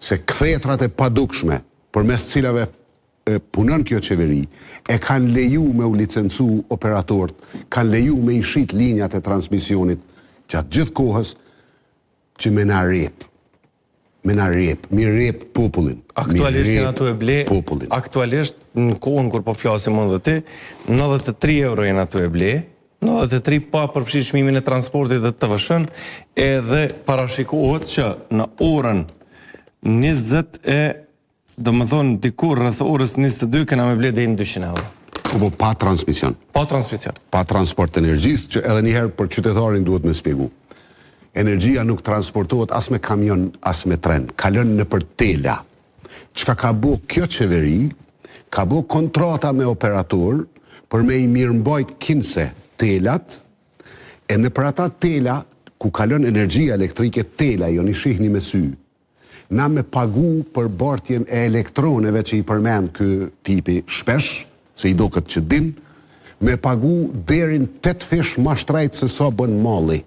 se kthetrat e padukshme përmes cilave punon kjo qeveri, e kanë leju me u licencu operatorët, kanë leju me i shit linjat e transmisionit gjatë gjithë kohës që me na rep. Mi rep popullin. Aktualisht janë ato e ble, popullin. Aktualisht në kohën kur po flasim unë dhe ti, 93 euro janë ato e ble, 93 pa përfshi çmimin e transportit dhe të vëshën, edhe parashikohet që në orën 20 do më thonë dikur rreth orës 22 kena me ble deri në 200 euro. Po pa transmision. Pa transmision. Pa transport energjisë, që edhe njëherë për qytetarin duhet me spjegu. Energjia nuk transportohet as me kamion, as me tren. Kalon në për tela. Çka ka bo kjo qeveri, ka bo kontrata me operator për me i mirëmbajt kinse telat, e në për ata tela, ku kalon energjia elektrike tela, jo një shihni me sy, na me pagu për bartjen e elektroneve që i përmend kë tipi shpesh, se i do këtë që din, me pagu derin 8 fish ma shtrajt se sa bën malli,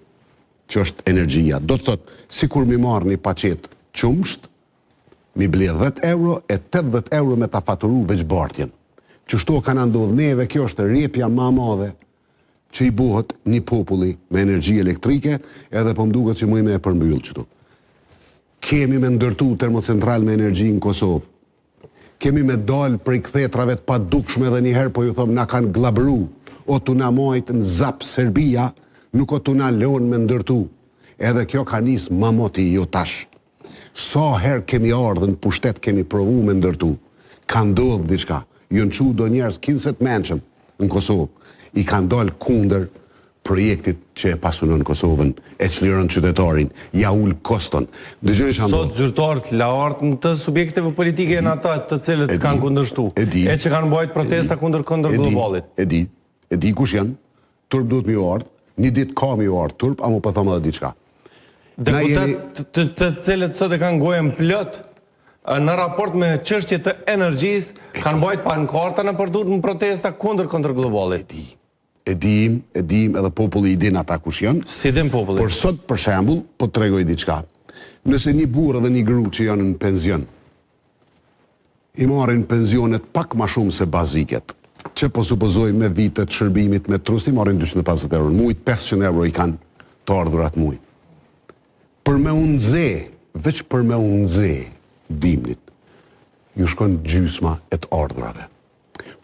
që është energjia. Do të thotë, si kur mi marrë një paqet qumsht, mi ble 10 euro e 80 euro me ta faturu veç bartjen. Që shto kanë ndodhë neve, kjo është rrjepja ma madhe që i buhet një populli me energji elektrike, edhe po mduket që mujme e përmbyll qëtu. Kemi me ndërtu termocentral me energji në Kosovë. Kemi me dalë prej kthetrave të padukshme dhe njëherë, po ju thom, na kanë glabru, o të na majtë në zap Serbia, nuk o të na leon me ndërtu. Edhe kjo ka nisë mamoti jo tash. Sa herë kemi ardhën, pushtet kemi provu me ndërtu. Ka ndodhë diçka. Ju në qu do njerës 15 menqëm në Kosovë. I kanë dalë kunder projektit që e pasunon Kosovën, e çliron qytetarin, ja ullë koston. Sot zyrtarët lartë në të subjekteve politike në ata të cilët kanë kundërshtu, e që kanë bajt protesta kundër globalit. E di kush janë, turp duhet mi ardhë, një dit ka mi ardhë turp, a mu pëthëm edhe diçka. Deputet të cilët sot e kanë gojën plot, në raport me çështje të energjisë, kanë bajt pankarta në përdurë në protesta kundër globalit. E dim edhe populli i din ata kush janë. Si din populli? Por sot, për shembull, po të tregoj diçka. Nëse një burrë dhe një gru që janë në penzion, i marrin pensionet pak ma shumë se baziket, që po supozoj me vitet shërbimit me trust, i marrin 250 euro në muj, 500 euro i kanë të ardhurat muj. Për me unëze, veç për me unëze, dimnit, ju shkon gjysma e të ardhurave.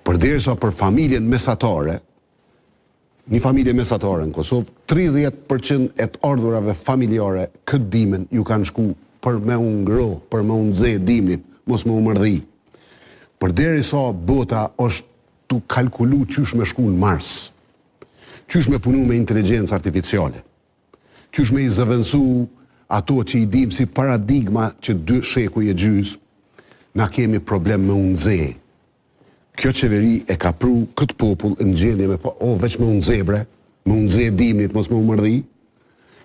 Përderisa për familjen mesatare, një familje mesatare në Kosovë, 30% e të ardhurave familjare këtë dimen ju kanë shku për me unë ngro, për me unë ze dimnit, mos me u mërdhi. Përderisa bota është tu kalkulu qysh me shku në Mars, qysh me punu me inteligencë artificiale, qysh me i zëvënsu ato që i dim si paradigma që 2 shekuj e gjys, na kemi problem me unë ze. Kjo qeveri e ka pru këtë popull në gjendje me veç me unë zebre, me unë ze dimnit, mos me u mërdhi,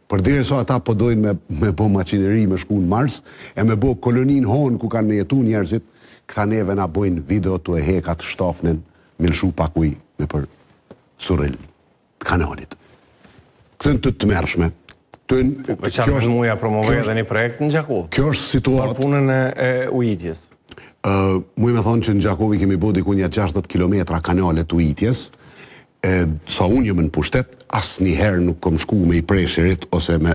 për dire so ata po dojnë me bo maqineri me shku në Mars, e me bo kolonin honë ku kanë me jetu njerëzit, këta neve na bojnë video të e hekat shtafnin, me lëshu pakuj me për surel të kanonit. Këtën të mërshme. Veçanë në muja promovej edhe një projekt në Gjakov. Kjo është situatë. Për punën e ujitjes. Muj me thonë që në Gjakovi kemi bo dikunja 60 km kanalet ujitjes, sa unë jëmë në pushtet, asë njëherë nuk kom shku me i presherit ose me